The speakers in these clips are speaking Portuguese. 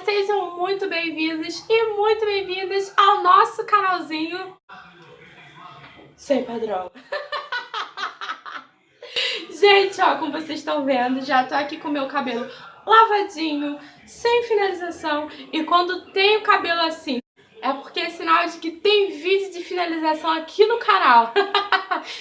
sejam muito bem-vindos e muito bem-vindas ao nosso canalzinho sem padrão. Gente, ó, como vocês estão vendo, já tô aqui com o meu cabelo lavadinho, sem finalização, e quando tem o cabelo assim, é porque é sinal de que tem vídeo de finalização aqui no canal.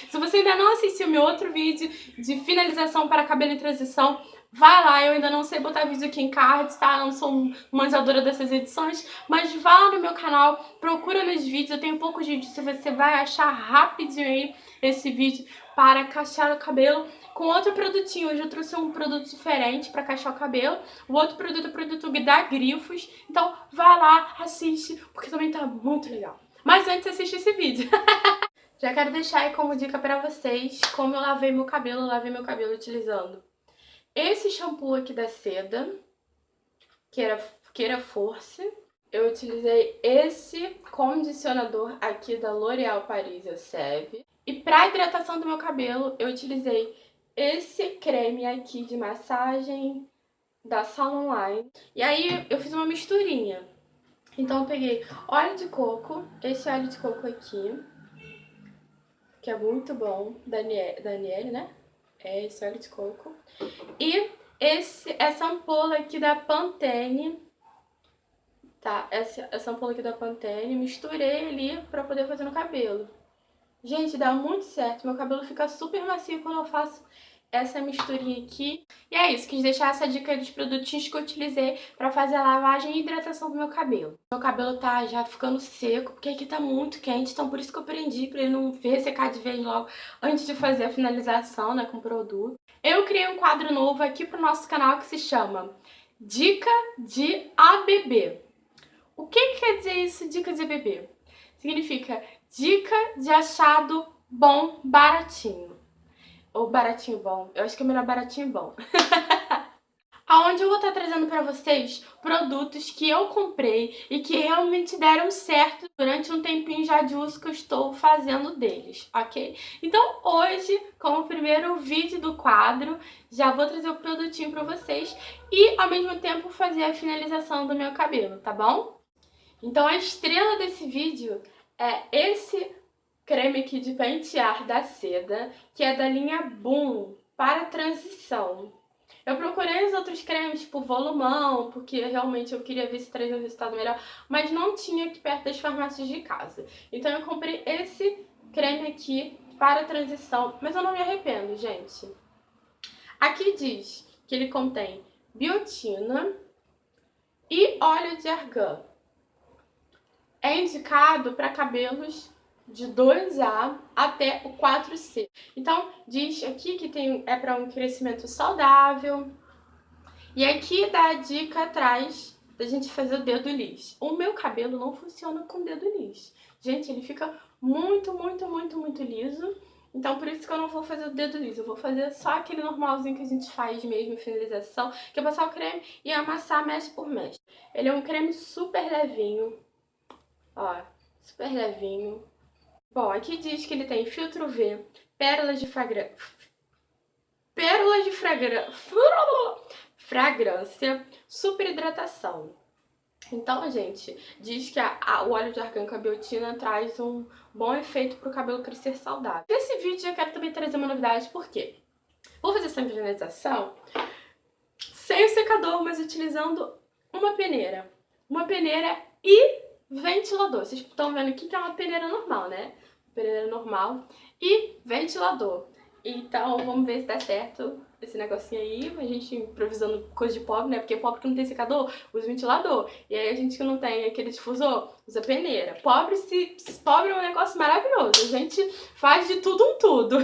Se você ainda não assistiu meu outro vídeo de finalização para cabelo em transição, vai lá. Eu ainda não sei botar vídeo aqui em cards, tá? Não sou manjadora dessas edições, mas vá lá no meu canal, procura nos vídeos, eu tenho poucos vídeos, você vai achar rapidinho aí esse vídeo para cachear o cabelo com outro produtinho. Hoje eu trouxe um produto diferente para cachear o cabelo. O outro produto é o produto da Grifos. Então vai lá, assiste, porque também tá muito legal. Mas antes assiste esse vídeo. Já quero deixar aí como dica pra vocês como eu lavei meu cabelo. Eu lavei meu cabelo utilizando esse shampoo aqui da Seda, que era Force. Eu utilizei esse condicionador aqui da L'Oréal Paris Essence. E pra hidratação do meu cabelo, eu utilizei esse creme aqui de massagem da Salon Line. E aí eu fiz uma misturinha. Então eu peguei óleo de coco, esse óleo de coco aqui, que é muito bom, Daniele, né? É esse óleo de coco. E essa ampola aqui da Pantene, tá? Essa ampola aqui da Pantene, misturei ali pra poder fazer no cabelo. Gente, dá muito certo, meu cabelo fica super macio quando eu faço essa misturinha aqui. E é isso, quis deixar essa dica aí dos produtinhos que eu utilizei pra fazer a lavagem e hidratação do meu cabelo. Meu cabelo tá já ficando seco, porque aqui tá muito quente, então por isso que eu prendi, pra ele não ressecar de vez logo antes de fazer a finalização, né, com o produto. Eu criei um quadro novo aqui pro nosso canal que se chama Dica de ABB. O que quer dizer isso, dica de ABB? Significa dica de achado bom, baratinho. Ou baratinho bom. Eu acho que é melhor baratinho bom. Aonde eu vou estar trazendo pra vocês produtos que eu comprei e que realmente deram certo durante um tempinho já de uso que eu estou fazendo deles, ok? Então hoje, como primeiro vídeo do quadro, já vou trazer o produtinho pra vocês e ao mesmo tempo fazer a finalização do meu cabelo, tá bom? Então a estrela desse vídeo é esse creme aqui de pentear da Seda, que é da linha Boom para transição. Eu procurei os outros cremes, tipo Volumão, porque realmente eu queria ver se trazia um resultado melhor, mas não tinha aqui perto das farmácias de casa. Então eu comprei esse creme aqui para transição, mas eu não me arrependo, gente. Aqui diz que ele contém biotina e óleo de argan. É indicado para cabelos de 2A até o 4C. Então, diz aqui que é para um crescimento saudável. E aqui dá a dica atrás da gente fazer o dedo liso. O meu cabelo não funciona com dedo liso. Gente, ele fica muito, muito, muito, muito liso. Então, por isso que eu não vou fazer o dedo liso. Eu vou fazer só aquele normalzinho que a gente faz mesmo, finalização, que é passar o creme e amassar mesh por mesh. Ele é um creme super levinho. Ó, super levinho. Bom, aqui diz que ele tem filtro V, pérolas de fragrância, super hidratação. Então, gente, diz que o óleo de argan com a biotina traz um bom efeito para o cabelo crescer saudável. Nesse vídeo eu quero também trazer uma novidade, por quê? Vou fazer essa finalização sem o secador, mas utilizando uma peneira. Uma peneira e ventilador. Vocês estão vendo aqui que é uma peneira normal, né? Peneira normal e ventilador. Então vamos ver se dá certo esse negocinho aí. A gente improvisando coisa de pobre, né? Porque pobre que não tem secador, usa ventilador. E aí a gente que não tem aquele difusor, usa peneira. Pobre é um negócio maravilhoso. A gente faz de tudo um tudo.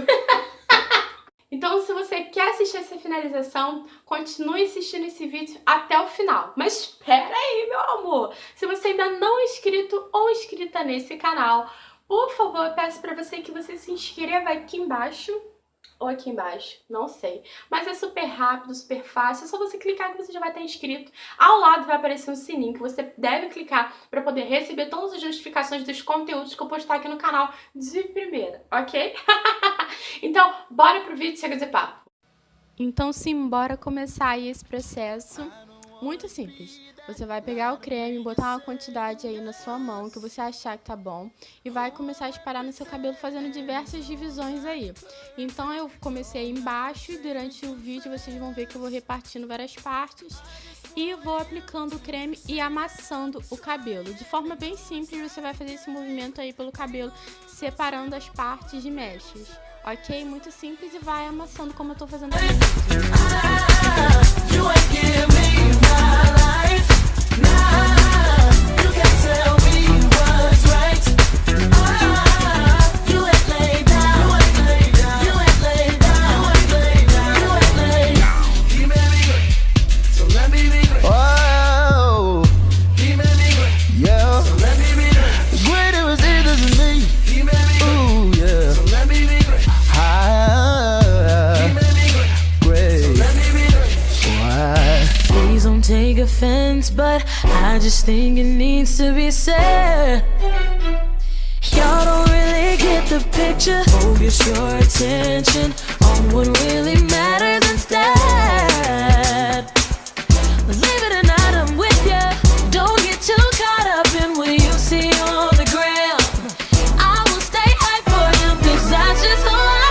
Então, se você quer assistir essa finalização, continue assistindo esse vídeo até o final. Mas espera aí, meu amor! Se você ainda não é inscrito ou inscrita nesse canal, por favor, eu peço pra você que você se inscreva aqui embaixo, ou aqui embaixo, não sei. Mas é super rápido, super fácil, é só você clicar que você já vai estar inscrito. Ao lado vai aparecer um sininho que você deve clicar para poder receber todas as notificações dos conteúdos que eu postar aqui no canal de primeira, ok? Então, bora pro vídeo, chega de papo. Então sim, bora começar aí esse processo. Muito simples. Você vai pegar o creme, botar uma quantidade aí na sua mão que você achar que tá bom e vai começar a espalhar no seu cabelo fazendo diversas divisões aí. Então eu comecei embaixo e durante o vídeo vocês vão ver que eu vou repartindo várias partes e vou aplicando o creme e amassando o cabelo. De forma bem simples você vai fazer esse movimento aí pelo cabelo, separando as partes de mechas. Ok? Muito simples e vai amassando como eu tô fazendo aqui. Take offense, but I just think it needs to be said. Y'all don't really get the picture. Focus your attention on what really matters instead. Believe it or not, I'm with ya. Don't get too caught up in what you see on the gram. I will stay high for him, 'cause that's just who I am.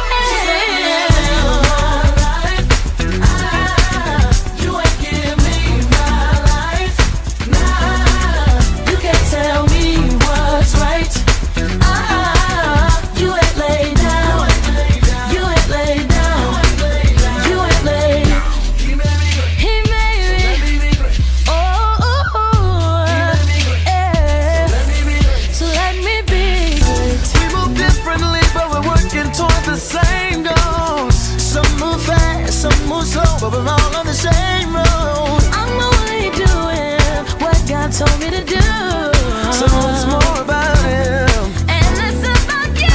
But we're all on the same road. I'm only doing what God told me to do. So it's more about Him, and it's about you.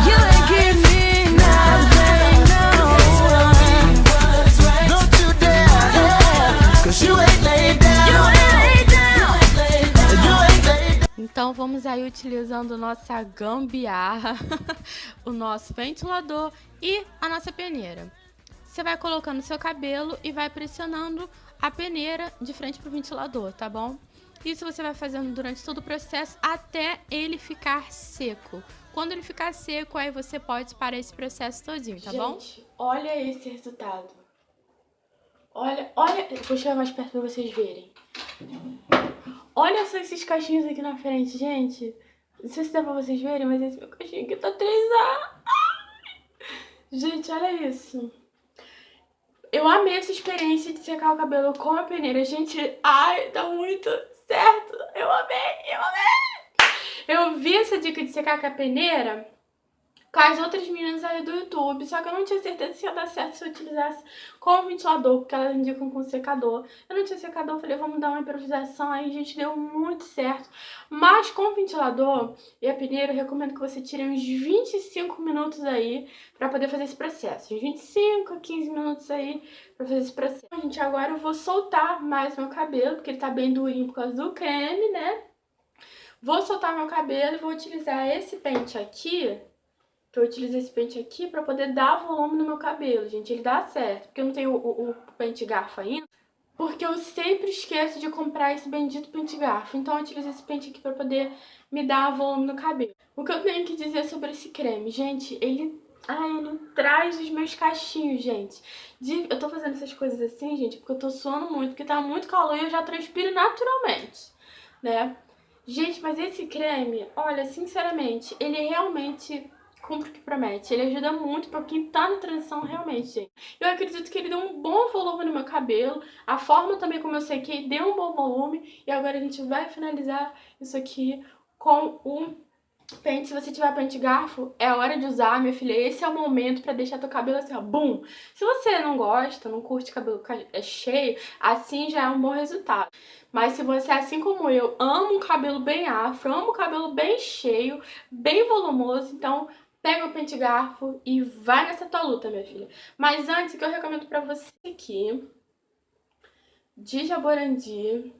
You ain't give me nothing, no. Don't you dare, 'cause you ain't laid down. Então vamos aí utilizando nossa gambiarra, o nosso ventilador e a nossa peneira. Você vai colocando seu cabelo e vai pressionando a peneira de frente para o ventilador, tá bom? Isso você vai fazendo durante todo o processo até ele ficar seco. Quando ele ficar seco, aí você pode parar esse processo todinho, tá bom? Gente, olha esse resultado. Olha, vou chegar mais perto para vocês verem. Olha só esses cachinhos aqui na frente, gente. Não sei se dá pra vocês verem, mas esse meu cachinho aqui tá 3A. Gente, olha isso. Eu amei essa experiência de secar o cabelo com a peneira. Gente, ai, dá muito certo. Eu amei. Eu vi essa dica de secar com a peneira com as outras meninas aí do YouTube, só que eu não tinha certeza se ia dar certo se eu utilizasse com o ventilador, porque elas indicam com secador. Eu não tinha secador, falei, vamos dar uma improvisação, aí, gente, deu muito certo. Mas com o ventilador e a peneira, eu recomendo que você tire uns 25 minutos aí pra poder fazer esse processo. Uns 25 a 15 minutos aí pra fazer esse processo. Gente, agora eu vou soltar mais meu cabelo, porque ele tá bem durinho por causa do creme, né? Vou soltar meu cabelo e vou utilizar esse pente aqui. Eu utilizo esse pente aqui pra poder dar volume no meu cabelo, gente. Ele dá certo, porque eu não tenho o pente garfo ainda. Porque eu sempre esqueço de comprar esse bendito pente garfo. Então eu utilizo esse pente aqui pra poder me dar volume no cabelo. O que eu tenho que dizer sobre esse creme? Gente, ele traz os meus cachinhos, gente. Eu tô fazendo essas coisas assim, gente, porque eu tô suando muito, porque tá muito calor e eu já transpiro naturalmente, né? Gente, mas esse creme, olha, sinceramente, ele realmente cumpre o que promete. Ele ajuda muito pra quem tá na transição realmente, gente. Eu acredito que ele deu um bom volume no meu cabelo. A forma também como eu sequei deu um bom volume. E agora a gente vai finalizar isso aqui com o pente. Se você tiver pente garfo, é hora de usar, minha filha. Esse é o momento pra deixar teu cabelo assim, ó, bum! Se você não gosta, não curte cabelo cheio, assim já é um bom resultado. Mas se você, assim como eu, ama um cabelo bem afro, ama um cabelo bem cheio, bem volumoso, então pega o pente garfo e vai nessa tua luta, minha filha. Mas antes, o que eu recomendo pra você aqui, de Jaborandi,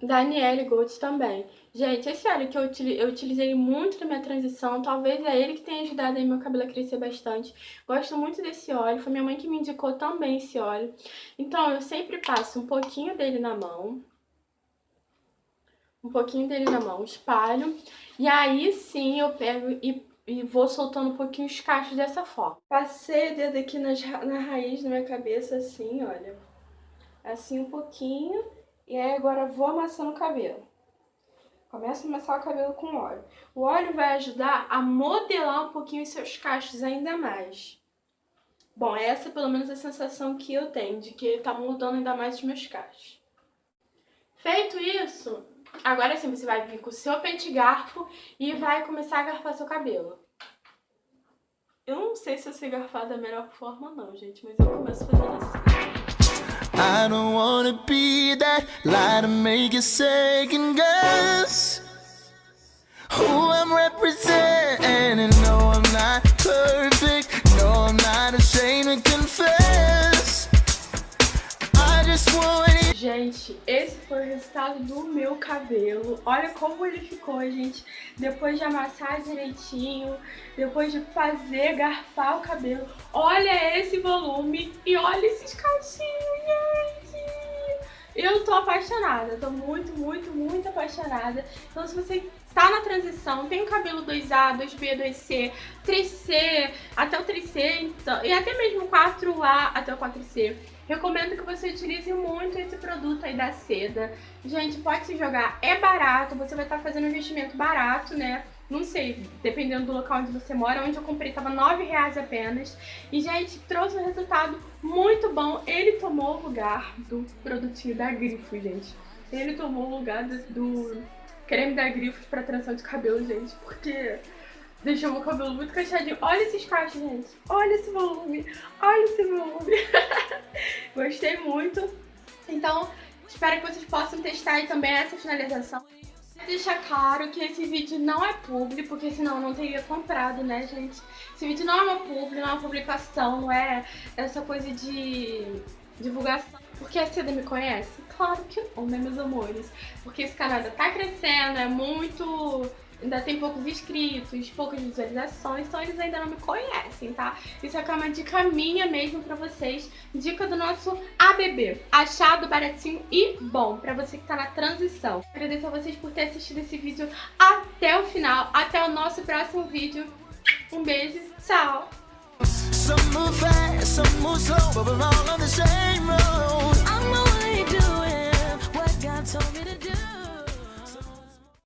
Danielle Gold também. Gente, esse óleo que eu utilizei muito na minha transição, talvez é ele que tenha ajudado aí meu cabelo a crescer bastante. Gosto muito desse óleo, foi minha mãe que me indicou também esse óleo. Então, eu sempre passo um pouquinho dele na mão. Espalho. E aí sim eu pego e vou soltando um pouquinho os cachos dessa forma. Passei o dedo aqui na raiz da minha cabeça, assim, olha. Assim um pouquinho. E aí agora vou amassando o cabelo. Começo a amassar o cabelo com óleo. O óleo vai ajudar a modelar um pouquinho os seus cachos ainda mais. Bom, essa é pelo menos a sensação que eu tenho, de que ele tá moldando ainda mais os meus cachos. Feito isso, agora sim você vai vir com o seu pente garfo e vai começar a garfar seu cabelo. Eu não sei se eu sei garfar da melhor forma não, gente, mas eu começo fazendo assim. I don't wanna be that lie to make you second guess who I'm representing. No, I'm not perfect. No, I'm not ashamed to confess. I just want it. Gente, esse foi o resultado do meu cabelo. Olha como ele ficou, gente. Depois de amassar direitinho, depois de fazer, garfar o cabelo. Olha esse volume e olha esses cachinhos, gente. Eu tô apaixonada, tô muito, muito, muito apaixonada. Então se você tá na transição, tem o cabelo 2A, 2B, 2C, 3C, até o 3C, então, e até mesmo 4A até o 4C. Recomendo que você utilize muito esse produto aí da Seda. Gente, pode se jogar, é barato, você vai estar fazendo um investimento barato, né? Não sei, dependendo do local onde você mora, onde eu comprei tava R$9 apenas. E, gente, trouxe um resultado muito bom. Ele tomou o lugar do produtinho da Grifo, gente. Ele tomou o lugar do creme da Grifo pra transição de cabelo, gente, porque deixou meu cabelo muito cacheadinho. Olha esses cachos, gente. Olha esse volume. Olha esse volume. Gostei muito. Então, espero que vocês possam testar aí também essa finalização. Deixa claro que esse vídeo não é publi, porque senão eu não teria comprado, né, gente? Esse vídeo não é uma publi, não é uma publicação, não é essa coisa de divulgação. Porque a Seda me conhece? Claro que não, né, meus amores? Porque esse canal ainda tá crescendo, é muito... ainda tem poucos inscritos, poucas visualizações, então eles ainda não me conhecem, tá? Isso aqui é uma dica minha mesmo pra vocês, dica do nosso ABB, achado, baratinho e bom, pra você que tá na transição. Agradeço a vocês por ter assistido esse vídeo até o final, até o nosso próximo vídeo. Um beijo, tchau! Some move fast, some move slow, but we're all on the same road. I know what you're doing, what God told me to do.